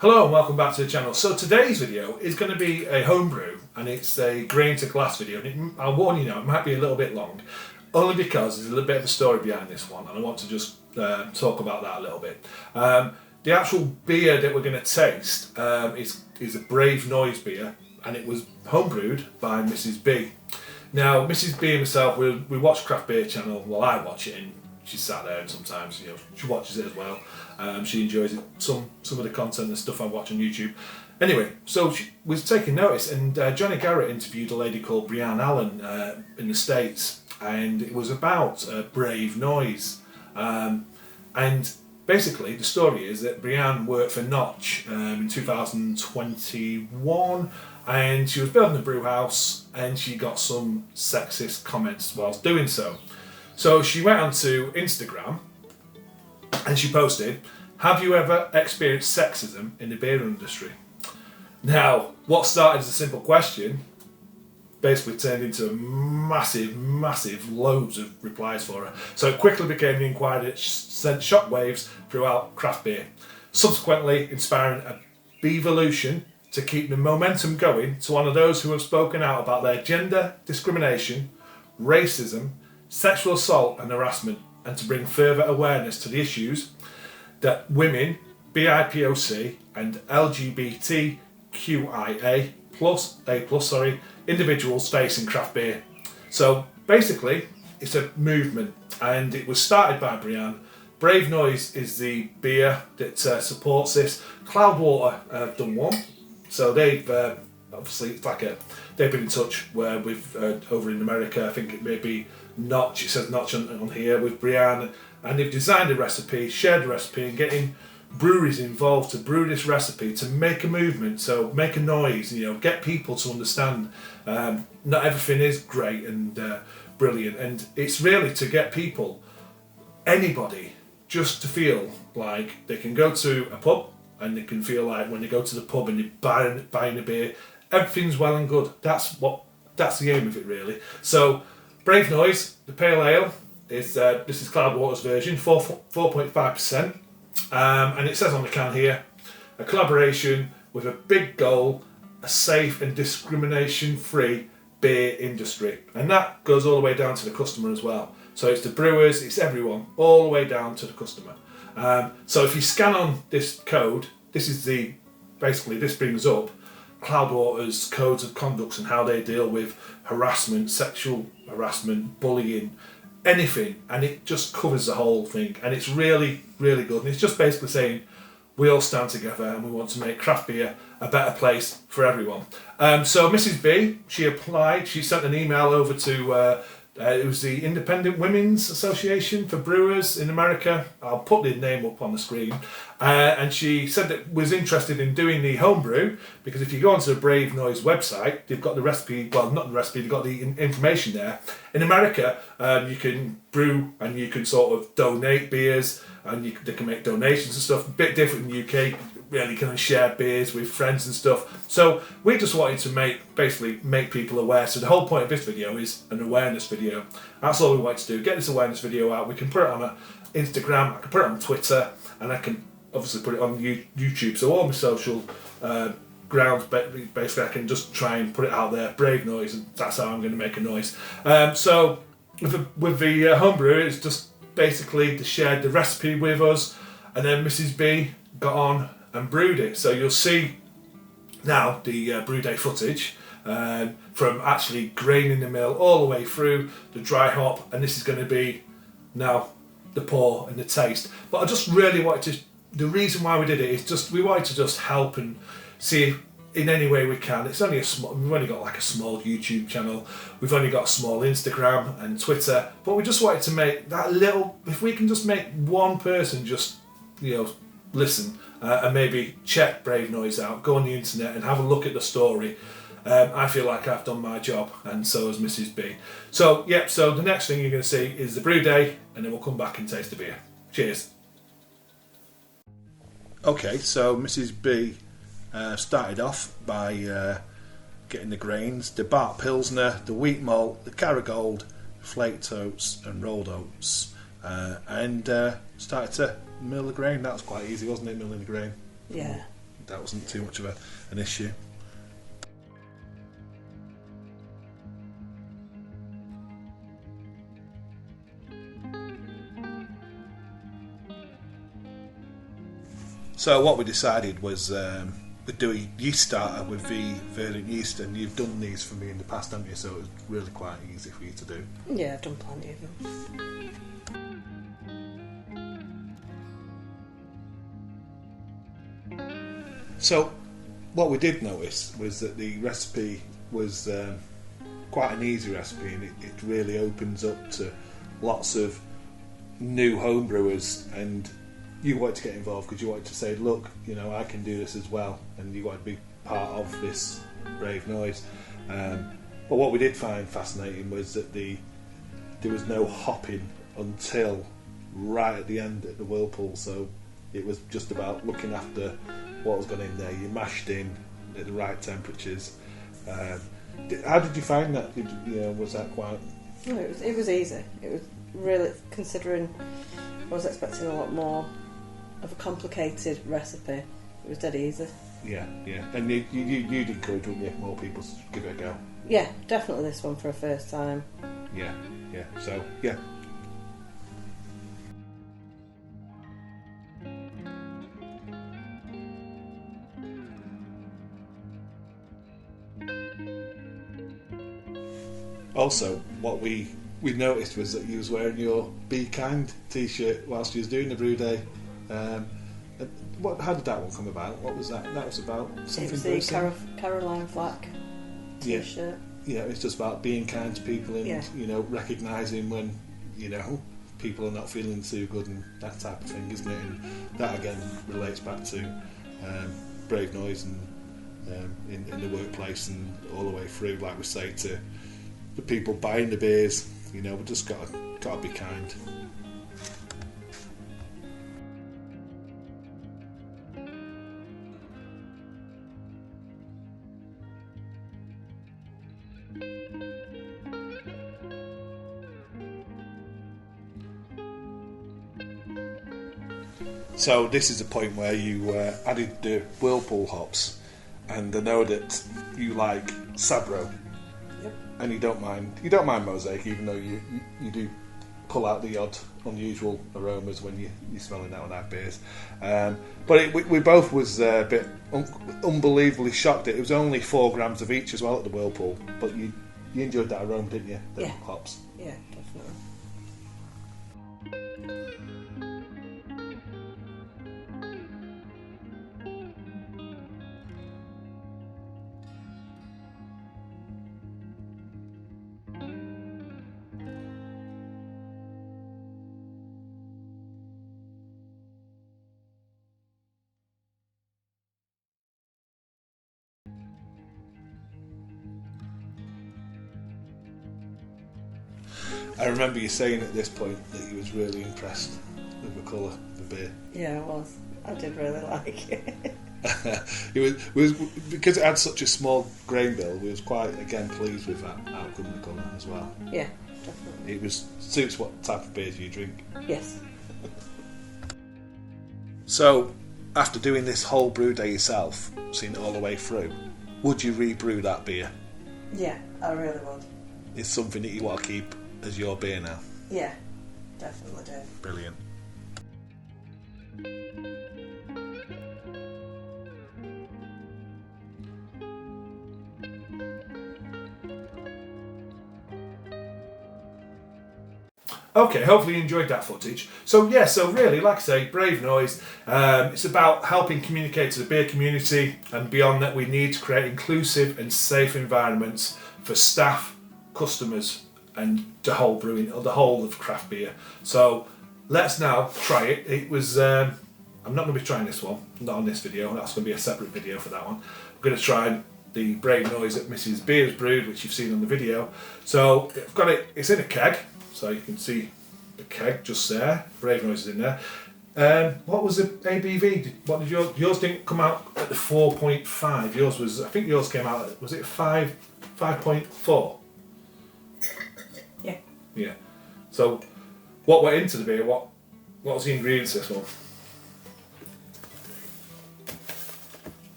Hello and welcome back to the channel. So today's video is going to be a homebrew, and it's a grain to glass video. And I'll warn you now, it might be a little bit long, only because there's a little bit of a story behind this one, and I want to just talk about that a little bit. The actual beer that we're going to taste is a Brave Noise beer, and it was homebrewed by Mrs. B. Now, Mrs. B and myself, we watch Craft Beer Channel. Well, I watch it, and she sat there, and sometimes she watches it as well. She enjoys it. Some of the content and stuff I watch on YouTube. Anyway, so she was taking notice, and Johnny Garrett interviewed a lady called Brianne Allen in the States, and it was about Brave Noise. And basically, the story is that Brianne worked for Notch in 2021, and she was building a brew house, and she got some sexist comments whilst doing so. So she went onto Instagram and she posted, "Have you ever experienced sexism in the beer industry?" Now, what started as a simple question basically turned into massive loads of replies for her. So it quickly became the inquiry that sent shockwaves throughout craft beer, subsequently inspiring a beevolution to keep the momentum going to honour those who have spoken out about their gender discrimination, racism, sexual assault and harassment, and to bring further awareness to the issues that women, BIPOC and LGBTQIA individuals face in craft beer. So basically, it's a movement, and it was started by Brianne. Brave Noise is the beer that supports this. Cloudwater have done one, so they've obviously it's like they've been in touch with over in America. I think it may be Notch. It says Notch on here with Brianne, and they've designed a recipe, shared the recipe, and getting breweries involved to brew this recipe to make a movement, so make a noise, get people to understand not everything is great and brilliant, and it's really to get people, anybody, just to feel like they can go to a pub and they can feel like when they go to the pub and they're buying a beer, everything's well and good. That's the aim of it, really. So Brave Noise, the pale ale, this is Cloudwater's version, 4.5%. And it says on the can here, a collaboration with a big goal, a safe and discrimination-free beer industry. And that goes all the way down to the customer as well. So it's the brewers, it's everyone, all the way down to the customer. So if you scan on this code, this brings up Cloudwater's codes of conduct and how they deal with harassment, sexual harassment, bullying, anything, and it just covers the whole thing, and it's really good, and it's just basically saying we all stand together and we want to make craft beer a better place for everyone. So Mrs. B, she applied, she sent an email over to it was the Independent Women's Association for Brewers in America. I'll put the name up on the screen. And she said that was interested in doing the homebrew, because if you go onto the Brave Noise website, they've got the recipe, well, not the recipe, they've got the information there. In America, you can brew and you can sort of donate beers, and they can make donations and stuff. A bit different in the UK. Really kind of share beers with friends and stuff. So we just wanted to make people aware. So the whole point of this video is an awareness video. That's all we wanted to do. Get this awareness video out. We can put it on Instagram, I can put it on Twitter, and I can obviously put it on YouTube. So all my social grounds, basically I can just try and put it out there. Brave Noise, and that's how I'm going to make a noise. So with the homebrew, it's just basically they shared the recipe with us, and then Mrs. B got on and brewed it. So you'll see now the brew day footage from actually grain in the mill all the way through the dry hop, and this is going to be now the pour and the taste. But I just really wanted to, the reason why we did it is just we wanted to just help and see if in any way we can. It's only we've only got like a small YouTube channel, we've only got a small Instagram and Twitter, but we just wanted to make that little, if we can just make one person just listen and maybe check Brave Noise out, go on the internet and have a look at the story. I feel like I've done my job, and so has Mrs. B. So so the next thing you're going to see is the brew day, and then we'll come back and taste the beer. Cheers. Okay, so Mrs. B started off by getting the grains, the Bart Pilsner, the wheat malt, the Caragold, flaked oats and rolled oats, and started to mill the grain. That was quite easy, wasn't it, milling the grain? Yeah. that wasn't too much of an issue. So what we decided was we'd do a yeast starter with the verdant yeast, and you've done these for me in the past, haven't you? So it was really quite easy for you to do. Yeah, I've done plenty of them. So what we did notice was that the recipe was quite an easy recipe, and it really opens up to lots of new homebrewers, and you wanted to get involved because you wanted to say, look, you know, I can do this as well, and you wanted to be part of this Brave Noise. But what we did find fascinating was that there was no hopping until right at the end at the whirlpool, so it was just about looking after what was going in there. You mashed in at the right temperatures. How did you find that? Was that quite... No, it was easy. It was really, considering I was expecting a lot more of a complicated recipe. It was dead easy. Yeah. And you'd encourage, wouldn't you, more people to give it a go? Yeah, definitely this one for a first time. Yeah. So, yeah. Also, what we noticed was that you was wearing your Be Kind t-shirt whilst you was doing the brew day. How did that one come about? What was that? That was about something. It was the Caroline Flack t-shirt. Yeah, it's just about being kind to people and recognising when people are not feeling too good and that type of thing, isn't it? And that again relates back to Brave Noise and in the workplace and all the way through, like we say, to the people buying the beers. We just gotta be kind. So this is the point where you added the whirlpool hops, and I know that you like Sabro. Yep. And you don't mind Mosaic, even though you do pull out the odd unusual aromas when you're smelling that on our beers. But we both was a bit unbelievably shocked. It was only 4 grams of each as well at the whirlpool, but you enjoyed that aroma, didn't you? The hops. Yeah, definitely. I remember you saying at this point that you was really impressed with the colour of the beer. Yeah, I was. I did really like it. It was because it had such a small grain bill. We was quite again pleased with that outcome of the colour as well. Yeah, definitely. It suits what type of beers you drink. Yes. So, after doing this whole brew day yourself, seeing it all the way through, would you rebrew that beer? Yeah, I really would. It's something that you want to keep as your beer now? Yeah, definitely do. Brilliant. Okay, hopefully you enjoyed that footage. So really, like I say, Brave Noise, it's about helping communicate to the beer community, and beyond that we need to create inclusive and safe environments for staff, customers and the whole brewing, or the whole of craft beer. So let's now try it. It was, I'm not going to be trying this one, not on this video, that's going to be a separate video for that one. I'm going to try the Brave Noise that Mrs. Beer's brewed, which you've seen on the video. So I've got it, it's in a keg. So you can see the keg just there. Brave Noise is in there. What was the ABV? What did yours didn't come out at the 4.5. Yours was, I think yours came out at, was it 5.4? Yeah. Yeah. So what went into the beer? What was the ingredients of this one?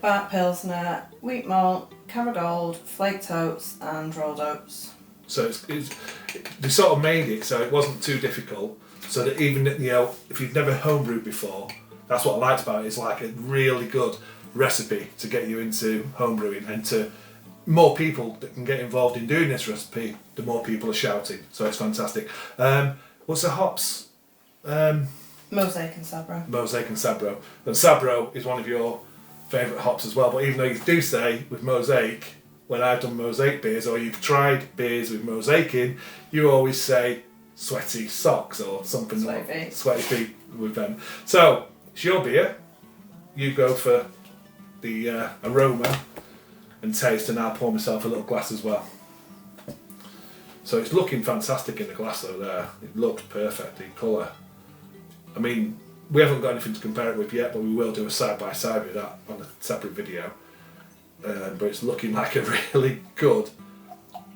Bark Pilsner, wheat malt, Caragold, flaked oats and rolled oats. So they sort of made it so it wasn't too difficult, so that even, you know, if you've never homebrewed before, that's what I liked about it. It's like a really good recipe to get you into homebrewing, and to more people that can get involved in doing this recipe, the more people are shouting. So it's fantastic. What's the hops? Mosaic and Sabro. Mosaic and Sabro. And Sabro is one of your favourite hops as well, but even though you do say with Mosaic, when I've done Mosaic beers or you've tried beers with Mosaic in, you always say sweaty socks or something. Sweaty feet with them. So it's your beer. You go for the aroma and taste, and I'll pour myself a little glass as well. So it's looking fantastic in the glass though there. It looks perfect in colour. I mean, we haven't got anything to compare it with yet, but we will do a side by side with that on a separate video. But it's looking like a really good.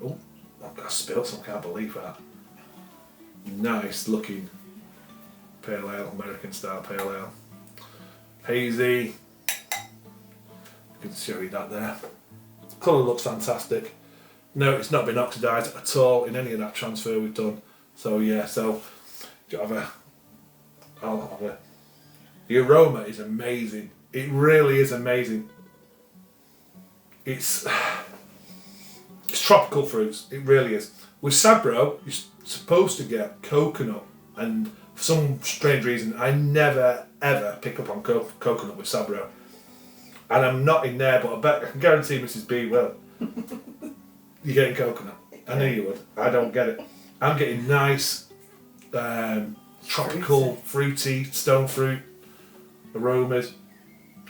Oh, I've got spilled some. I can't believe that. Nice looking pale ale, American style pale ale. Hazy. I can show you that there. Colour looks fantastic. No, it's not been oxidised at all in any of that transfer we've done. So yeah, so I'll have a. The aroma is amazing. It really is amazing. It's tropical fruits. It really is. With Sabro, you're supposed to get coconut, and for some strange reason, I never ever pick up on coconut with Sabro. And I'm not in there, but I can guarantee Mrs. B will. You're getting coconut. I knew you would. I don't get it. I'm getting nice, tropical, fruity, stone fruit aromas.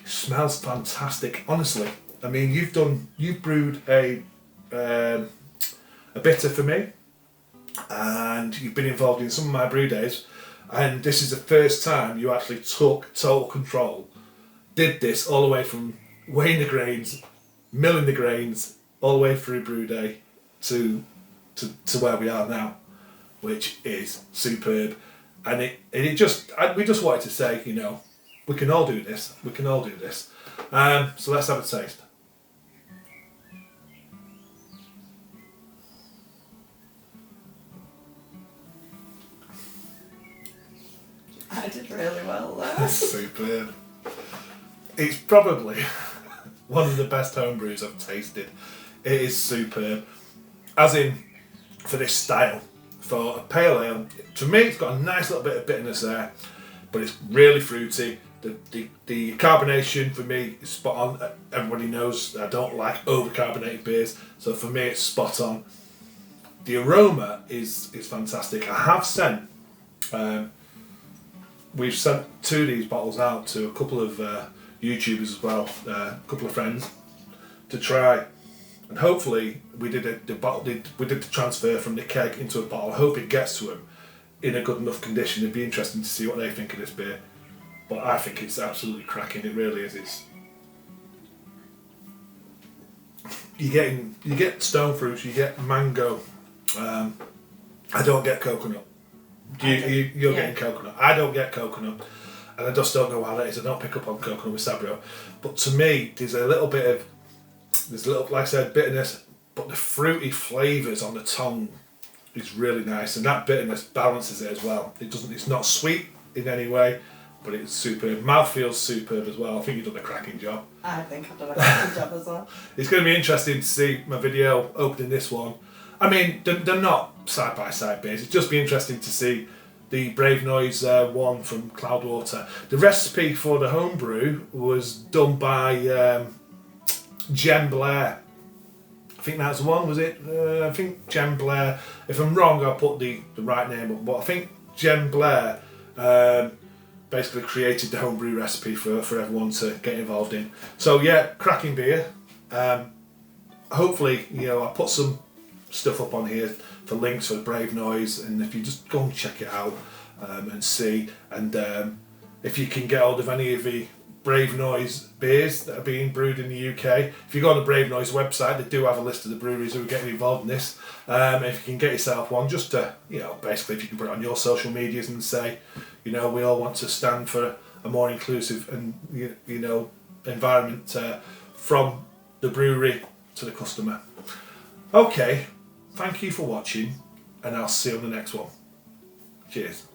It smells fantastic, honestly. I mean, you've brewed a bitter for me, and you've been involved in some of my brew days, and this is the first time you actually took total control. Did this all the way from weighing the grains, milling the grains, all the way through brew day to where we are now, which is superb. And we just wanted to say, you know, we can all do this. We can all do this. So let's have a taste. I did really well there. That's superb. It's probably one of the best homebrews I've tasted. It is superb. As in, for this style, for a pale ale, to me it's got a nice little bit of bitterness there, but it's really fruity. The carbonation for me is spot on. Everybody knows I don't like over-carbonated beers, so for me it's spot on. The aroma is fantastic. I have sent, we've sent 2 of these bottles out to a couple of YouTubers as well, a couple of friends, to try. And hopefully we did the transfer from the keg into a bottle. I hope it gets to them in a good enough condition. It'd be interesting to see what they think of this beer. But I think it's absolutely cracking. It really is. You get stone fruits. You get mango. I don't get coconut. You're getting coconut. I don't get coconut, and I just don't know why that is. I don't pick up on coconut with Sabro. But to me, there's a little, like I said, bitterness, but the fruity flavours on the tongue is really nice, and that bitterness balances it as well. It's not sweet in any way, but it's superb. Mouth feels superb as well. I think you've done a cracking job. I think I've done a cracking job as well. It's going to be interesting to see my video opening this one. I mean, they're not side-by-side beers. It'd just be interesting to see the Brave Noise one from Cloudwater. The recipe for the homebrew was done by Jen Blair. I think that's the one, was it? I think Jen Blair. If I'm wrong, I'll put the right name up. But I think Jen Blair basically created the homebrew recipe for everyone to get involved in. So yeah, cracking beer. Hopefully, you know, I'll put some stuff up on here for links for Brave Noise, and if you just go and check it out and see, and if you can get hold of any of the Brave Noise beers that are being brewed in the UK. If you go on the Brave Noise website, they do have a list of the breweries who are getting involved in this. If you can get yourself one, just to, you know, basically if you can put it on your social medias and say, you know, we all want to stand for a more inclusive and, you know, environment from the brewery to the customer. Okay, thank you for watching, and I'll see you on the next one. Cheers.